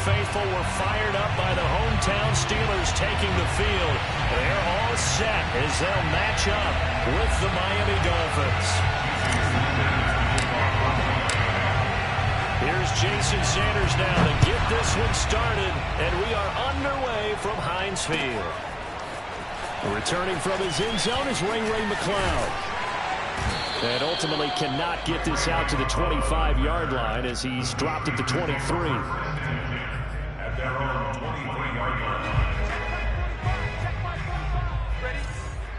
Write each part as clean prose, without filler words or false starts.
faithful were fired up by the hometown Steelers taking the field. They're all set as they'll match up with the Miami Dolphins. Here's Jason Sanders now to get this one started, and we are underway from Heinz Field. Returning from his end zone is Ray McCloud. And ultimately cannot get this out to the 25-yard line as he's dropped at the 23. At their own 23-yard line. Ready?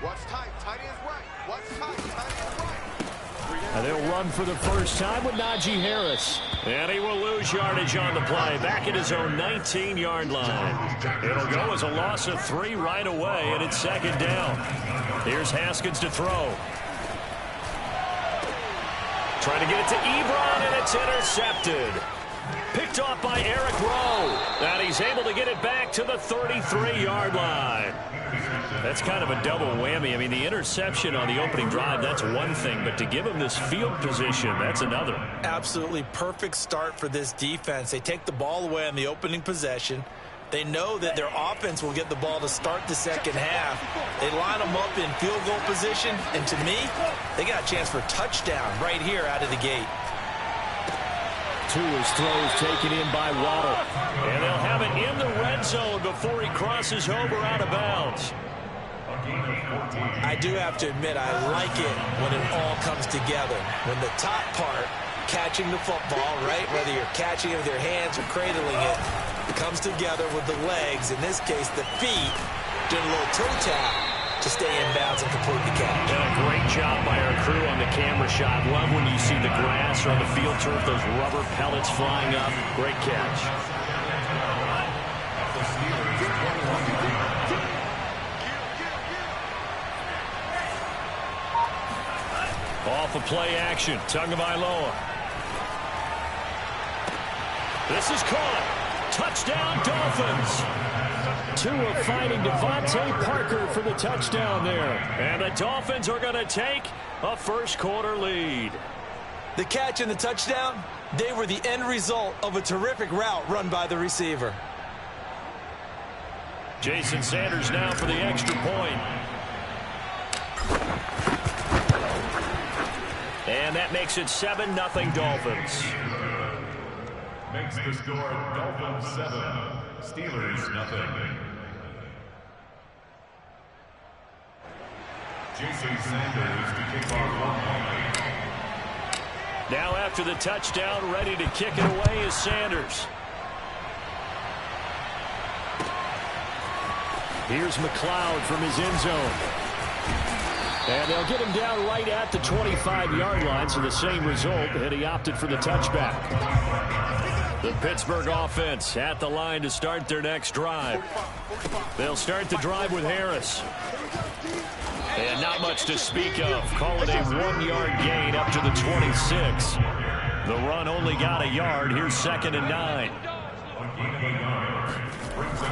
Watch time. Tight end's right. Watch time. Tight end's right. And they'll run for the first time with Najee Harris. And he will lose yardage on the play. Back at his own 19-yard line. It'll go as a loss of 3 right away, and it's second down. Here's Haskins to throw. Trying to get it to Ebron, and it's intercepted. Picked off by Eric Rowe. And he's able to get it back to the 33-yard line. That's kind of a double whammy. I mean, the interception on the opening drive, that's one thing. But to give him this field position, that's another. Absolutely perfect start for this defense. They take the ball away on the opening possession. They know that their offense will get the ball to start the second half. They line them up in field goal position, and to me, they got a chance for a touchdown right here out of the gate. Tua's throws taken in by Waddle. And they'll have it in the red zone before he crosses over out of bounds. I do have to admit, I like it when it all comes together. When the top part, catching the football, right, whether you're catching it with your hands or cradling it, comes together with the legs, in this case the feet, doing a little toe tap to stay in bounds and complete the catch. And a great job by our crew on the camera shot. Love when you see the grass or the field turf, those rubber pellets flying up. Great catch. Off of play action, Tagovailoa. This is caught. Touchdown, Dolphins. Tua fighting Devontae Parker for the touchdown there. And the Dolphins are going to take a first-quarter lead. The catch and the touchdown, they were the end result of a terrific route run by the receiver. Jason Sanders now for the extra point. And that makes it 7-0 Dolphins. Makes the score Dolphins 7, Steelers nothing. Jason Sanders to kick off 1 point. Now after the touchdown, ready to kick it away is Sanders. Here's McCloud from his end zone. And they'll get him down right at the 25-yard line, so the same result, and he opted for the touchback. The Pittsburgh offense at the line to start their next drive. They'll start the drive with Harris. And not much to speak of. Call it a 1-yard gain up to the 26. The run only got a yard. Here's 2nd and 9.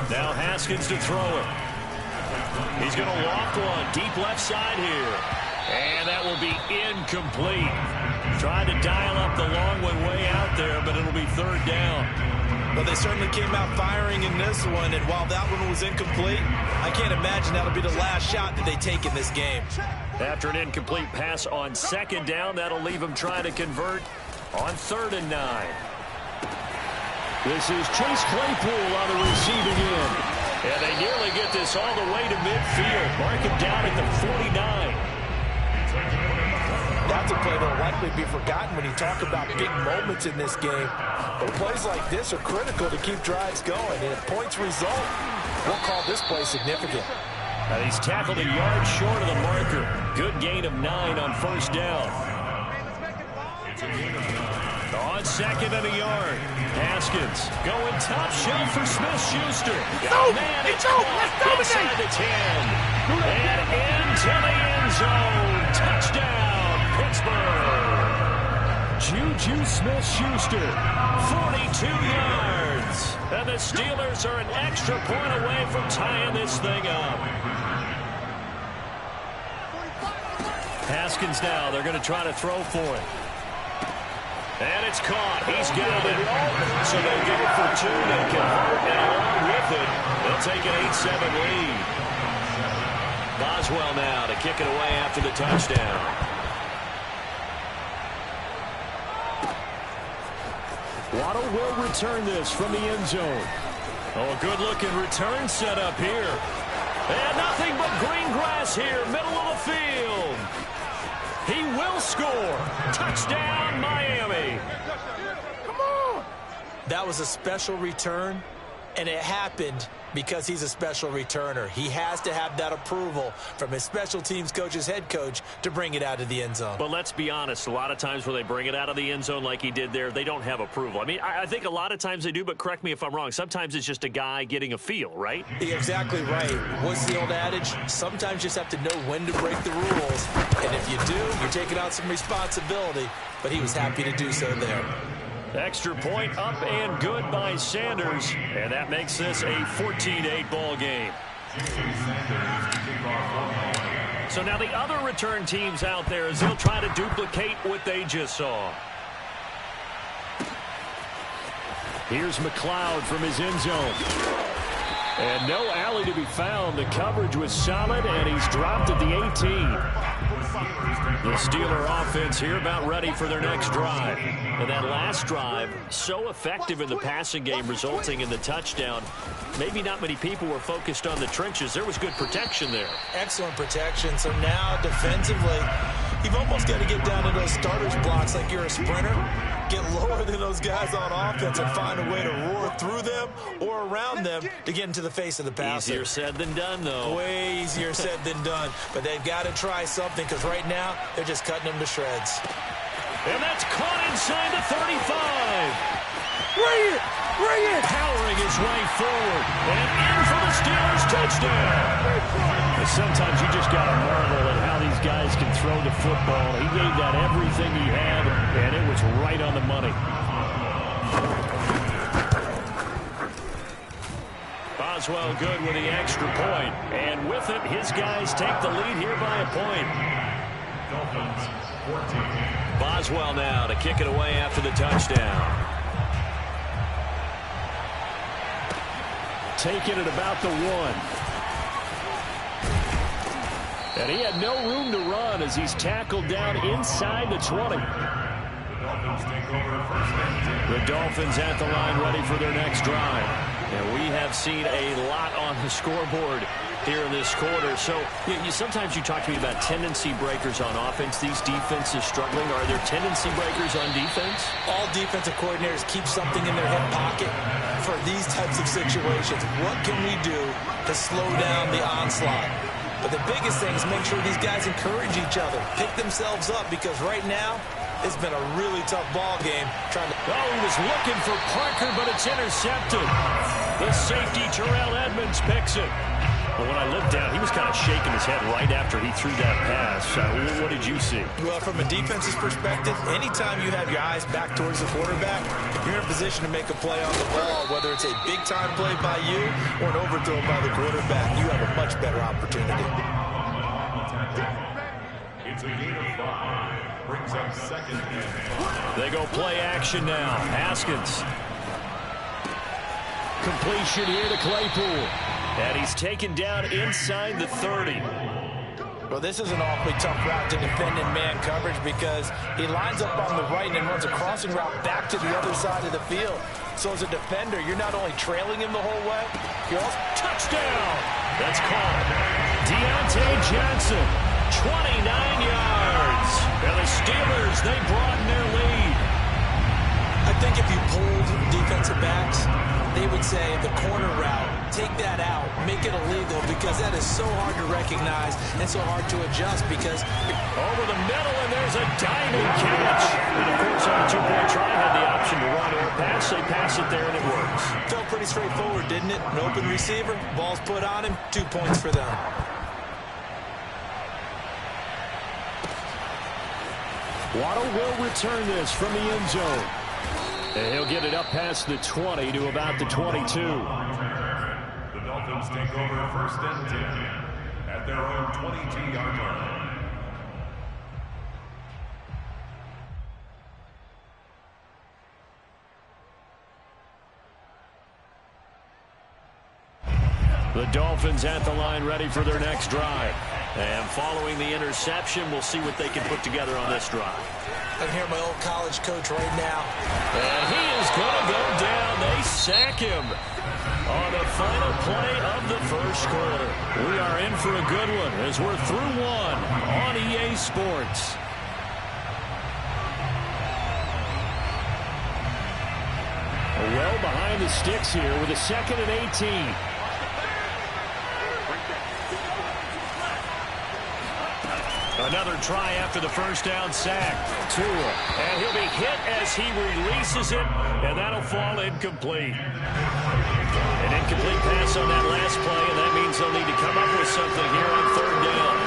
Now Haskins to throw it. He's going to loft one deep left side here. And that will be incomplete. Tried to dial up the long one way out there, but it'll be 3rd down. Well, they certainly came out firing in this one, and while that one was incomplete, I can't imagine that'll be the last shot that they take in this game. After an incomplete pass on 2nd down, that'll leave them trying to convert on 3rd and 9. This is Chase Claypool on the receiving end. And they nearly get this all the way to midfield. Mark him down at the 49. That's a play that will likely be forgotten when you talk about big moments in this game. But plays like this are critical to keep drives going. And if points result, we'll call this play significant. And he's tackled a yard short of the marker. Good gain of 9 on 1st down. On 2nd and a yard. Haskins going top shelf for Smith-Schuster. Man, it's inside the 10. And into the end zone. Touchdown, Pittsburgh. Juju Smith-Schuster, 42 yards. And the Steelers are an extra point away from tying this thing up. Haskins now, they're going to try to throw for it. And it's caught. He's got it. So they go for 2. They they'll take an 8-7 lead. Boswell now to kick it away after the touchdown. Waddle will return this from the end zone. Oh, a good-looking return set up here. And nothing but green grass here, middle of the field. He will score. Touchdown, Miami. Come on. That was a special return, and it happened because he's a special returner. He has to have that approval from his special teams coach's head coach to bring it out of the end zone. But let's be honest, a lot of times when they bring it out of the end zone like he did there, they don't have approval. I mean, I think a lot of times they do, but correct me if I'm wrong. Sometimes it's just a guy getting a feel, right? You're exactly right. What's the old adage? Sometimes you just have to know when to break the rules. And if you do, you're taking on some responsibility. But he was happy to do so there. Extra point up and good by Sanders. And that makes this a 14-8 ball game. So now the other return teams out there as they'll try to duplicate what they just saw. Here's McLeod from his end zone. And no alley to be found. The coverage was solid, and he's dropped at the 18. The Steeler offense here about ready for their next drive. And that last drive, so effective in the passing game, resulting in the touchdown. Maybe not many people were focused on the trenches. There was good protection there. Excellent protection. So now defensively, you've almost got to get down to those starters blocks like you're a sprinter. Get lower than those guys on offense and find a way to roar through them or around them to get into the face of the passer. Easier said than done, though. Way easier said than done. But they've got to try something because right now they're just cutting them to shreds. And that's caught inside the 35. Bring it! Bring it! Powering his way forward. And in for the Steelers touchdown. Sometimes you just got to marvel at how these guys can throw the football. He gave that everything he had, and it was right on the money. Boswell good with the extra point. And with it, his guys take the lead here by a point. Boswell now to kick it away after the touchdown. Taking it about the 1. And he had no room to run as he's tackled down inside the 20. The Dolphins at the line ready for their next drive. And we have seen a lot on the scoreboard here in this quarter. So sometimes you talk to me about tendency breakers on offense. These defenses struggling. Are there tendency breakers on defense? All defensive coordinators keep something in their hip pocket for these types of situations. What can we do to slow down the onslaught? But the biggest thing is make sure these guys encourage each other, pick themselves up, because right now it's been a really tough ball game. Oh, he was looking for Parker, but it's intercepted. The safety, Terrell Edmonds, picks it. But when I looked down, he was kind of shaking his head right after he threw that pass. What did you see? Well, from a defense's perspective, anytime you have your eyes back towards the quarterback, you're in a position to make a play on the ball, whether it's a big-time play by you or an overthrow by the quarterback. You have a much better opportunity. It's a gain of 5. Brings up second and 10. They go play action now. Haskins. Completion here to Claypool. And he's taken down inside the 30. Well, this is an awfully tough route to defend in man coverage because he lines up on the right and then runs a crossing route back to the other side of the field. So as a defender, you're not only trailing him the whole way, you're also... Touchdown! That's called. Deontay Johnson, 29 yards. And the Steelers, they broaden their lead. I think if you pulled defensive backs, they would say the corner route, take that out, make it illegal, because that is so hard to recognize and so hard to adjust because... Over the middle, and there's a diving catch. And of course, on a two-point try, had the option to run or pass. They pass it there, and it works. Felt pretty straightforward, didn't it? An open receiver, ball's put on him, 2 points for them. Waddle will return this from the end zone. And he'll get it up past the 20 to about the 22. The Dolphins take over first and 10 at their own 22-yard line. The Dolphins at the line ready for their next drive. And following the interception, we'll see what they can put together on this drive. I can hear my old college coach right now. And he is going to go down. They sack him on the final play of the first quarter. We are in for a good one as we're through one on EA Sports. Well behind the sticks here with a 2nd and 18. Another try after the first down sack. Tua. And he'll be hit as he releases it, and that'll fall incomplete. An incomplete pass on that last play, and that means they'll need to come up with something here on 3rd down.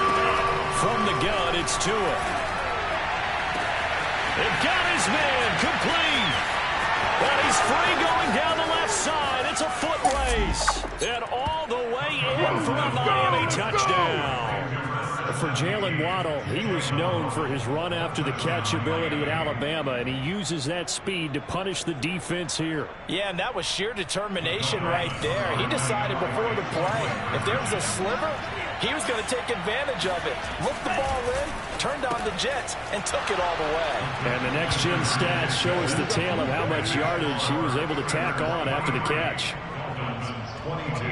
From the gun, it's Tua. They've got his man complete. And he's free going down the left side. It's a foot race. And all the way in for a Miami touchdown. For Jalen Waddle, he was known for his run-after-the-catch ability at Alabama, and he uses that speed to punish the defense here. Yeah, and that was sheer determination right there. He decided before the play, if there was a sliver, he was going to take advantage of it. Looked the ball in, turned on the Jets, and took it all the way. And the next-gen stats show us the tale of how much yardage he was able to tack on after the catch. 22.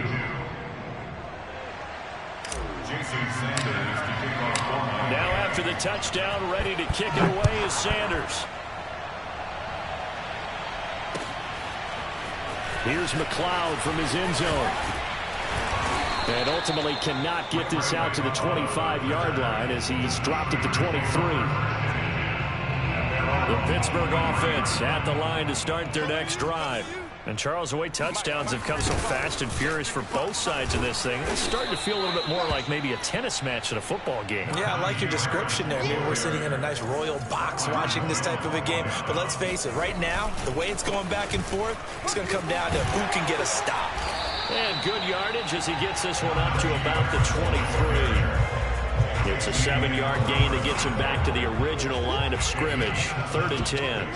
Now after the touchdown, ready to kick it away is Sanders. Here's McLeod from his end zone. And ultimately cannot get this out to the 25-yard line as he's dropped at the 23. The Pittsburgh offense at the line to start their next drive. And, Charles, the way touchdowns have come so fast and furious for both sides in this thing, it's starting to feel a little bit more like maybe a tennis match at a football game. Yeah, I like your description there. Maybe we're sitting in a nice royal box watching this type of a game. But let's face it, right now, the way it's going back and forth, it's going to come down to who can get a stop. And good yardage as he gets this one up to about the 23. It's a 7-yard gain that gets him back to the original line of scrimmage. 3rd and 10.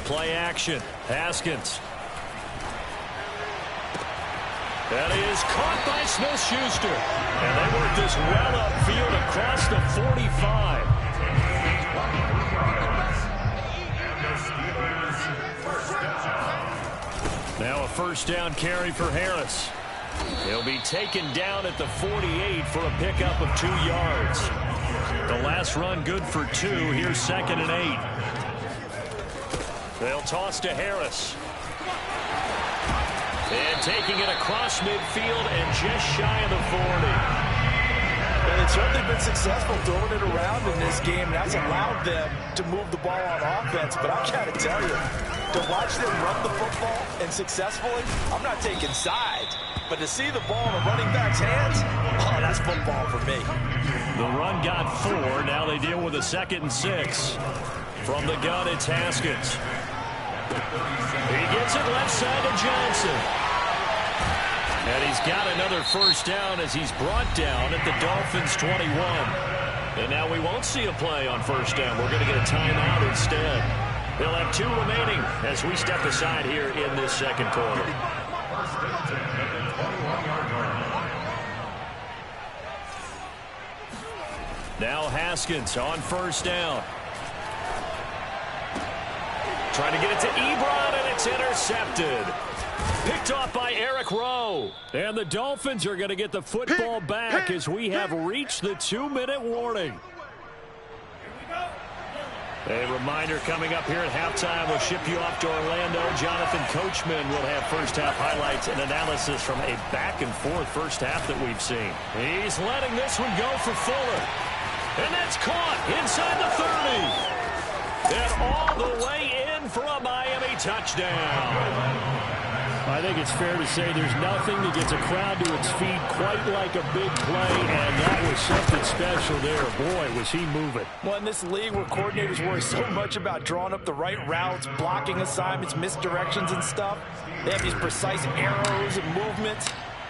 Play action. Haskins. That is caught by Smith-Schuster. And they work this well upfield across the 45. Now a first down carry for Harris. He'll be taken down at the 48 for a pickup of 2 yards. The last run good for 2. Here's 2nd and 8. They'll toss to Harris. And taking it across midfield and just shy of the 40. And it's certainly been successful throwing it around in this game. That's allowed them to move the ball on offense. But I've got to tell you, to watch them run the football and successfully, I'm not taking sides. But to see the ball in a running back's hands, oh, that's football for me. The run got 4. Now they deal with a 2nd and 6. From the gun, it's Haskins. He gets it left side to Johnson. And he's got another first down as he's brought down at the Dolphins' 21. And now we won't see a play on first down. We're going to get a timeout instead. They'll have 2 remaining as we step aside here in this 2nd quarter. Now Haskins on first down. Trying to get it to Ebron, and it's intercepted. Picked off by Eric Rowe. And the Dolphins are going to get the football back as we have reached the 2-minute warning. A reminder coming up here at halftime. We'll ship you off to Orlando. Jonathan Coachman will have first-half highlights and analysis from a back-and-forth first half that we've seen. He's letting this one go for Fuller. And that's caught inside the 30. And all the way in for a Miami touchdown. I think it's fair to say there's nothing that gets a crowd to its feet quite like a big play, and that was something special there. Boy, was he moving. Well, in this league where coordinators worry so much about drawing up the right routes, blocking assignments, misdirections and stuff, they have these precise arrows and movements.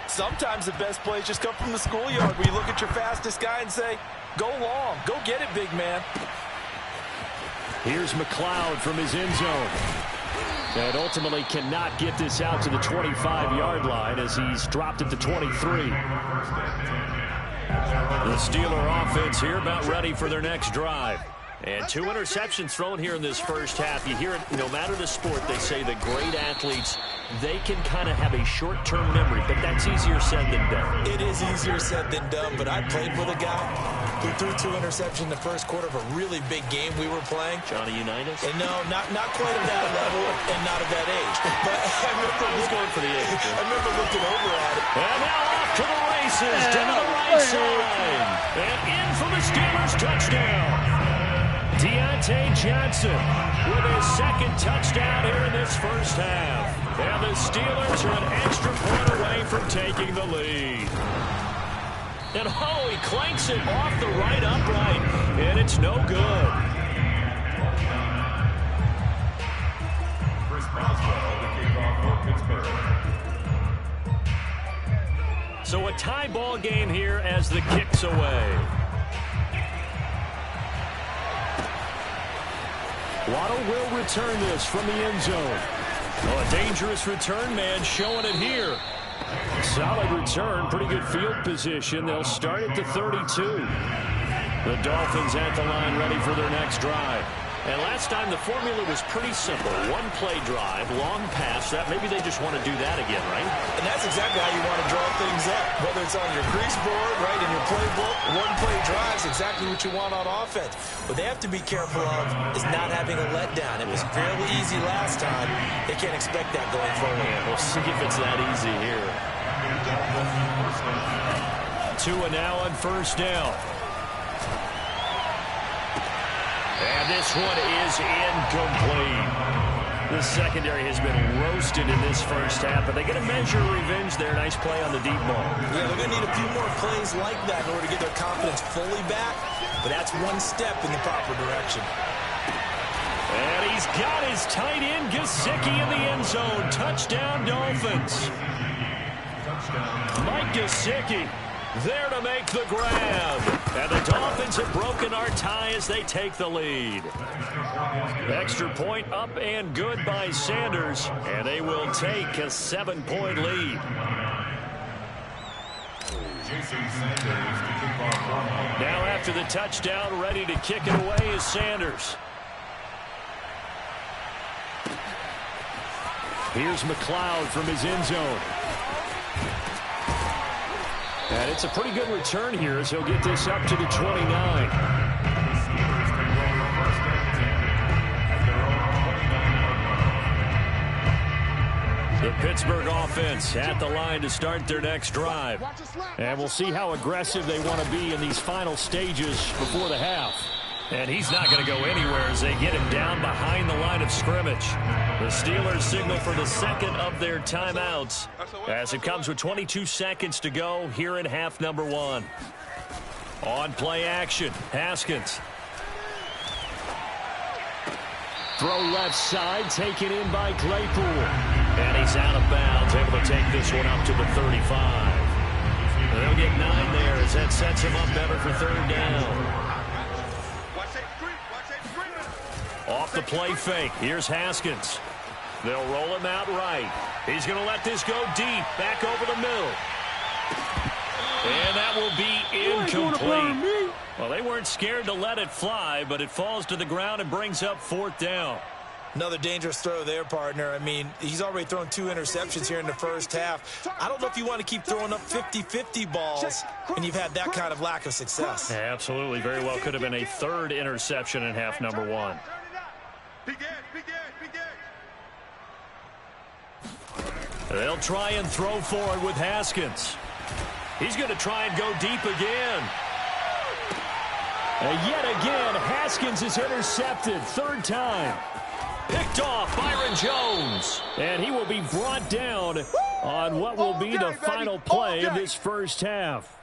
Sometimes the best plays just come from the schoolyard where you look at your fastest guy and say, go long, go get it, big man. Here's McLeod from his end zone. And ultimately cannot get this out to the 25-yard line as he's dropped at the 23. The Steeler offense here about ready for their next drive. And 2 interceptions thrown here in this first half. You hear it, no matter the sport, they say that great athletes, they can kind of have a short-term memory, but that's easier said than done. It is easier said than done, but I played with a guy who threw 2 interceptions in the first quarter of a really big game we were playing. Johnny Unitas? And no, not quite at that level and not at that age. But I remember going for the age. I remember looking over at it. And now off to the races, down the right side. And in for the Steelers touchdown. Deontay Johnson with his second touchdown here in this first half. And the Steelers are an extra point away from taking the lead. And oh, he clanks it off the right upright, and it's no good. Chris Boswell, the kickoff for Pittsburgh. So a tie ball game here as the kick's away. Waddle will return this from the end zone. Oh, a dangerous return man showing it here. Solid return, pretty good field position. They'll start at the 32. The Dolphins at the line ready for their next drive. And last time the formula was pretty simple. 1-play drive, long pass. That maybe they just want to do that again, right? And that's exactly how you want to draw things up. Whether it's on your crease board, right, in your playbook, 1-play drives, exactly what you want on offense. What they have to be careful of is not having a letdown. It was fairly easy last time. They can't expect that going forward. Yeah, we'll see if it's that easy here. Tua now on first down. And this one is incomplete. The secondary has been roasted in this first half, but they get a measure of revenge there. Nice play on the deep ball. Yeah, they're going to need a few more plays like that in order to get their confidence fully back, but that's one step in the proper direction. And he's got his tight end, Gesicki, in the end zone. Touchdown, Dolphins. Mike Gesicki there to make the grab. And the Dolphins have broken our tie as they take the lead. Extra point up and good by Sanders. And they will take a 7-point lead. Now after the touchdown, ready to kick it away is Sanders. Here's McLeod from his end zone. And it's a pretty good return here as he'll get this up to the 29. The Pittsburgh offense at the line to start their next drive. And we'll see how aggressive they want to be in these final stages before the half. And he's not going to go anywhere as they get him down behind the line of scrimmage. The Steelers signal for the second of their timeouts as it comes with 22 seconds to go here in half number 1. On play action, Haskins. Throw left side, taken in by Claypool. And he's out of bounds, able to take this one up to the 35. They'll get 9 there as that sets him up better for third down. Off the play fake. Here's Haskins. They'll roll him out right. He's going to let this go deep. Back over the middle. And that will be incomplete. Well, they weren't scared to let it fly, but it falls to the ground and brings up fourth down. Another dangerous throw there, partner. I mean, he's already thrown 2 interceptions here in the first half. I don't know if you want to keep throwing up 50-50 balls when you've had that kind of lack of success. Absolutely. Very well could have been a third interception in half number 1. They'll try and throw forward with Haskins. He's going to try and go deep again. And yet again, Haskins is intercepted. Third time. Picked off Byron Jones. And he will be brought down on what will be the final play of this first half.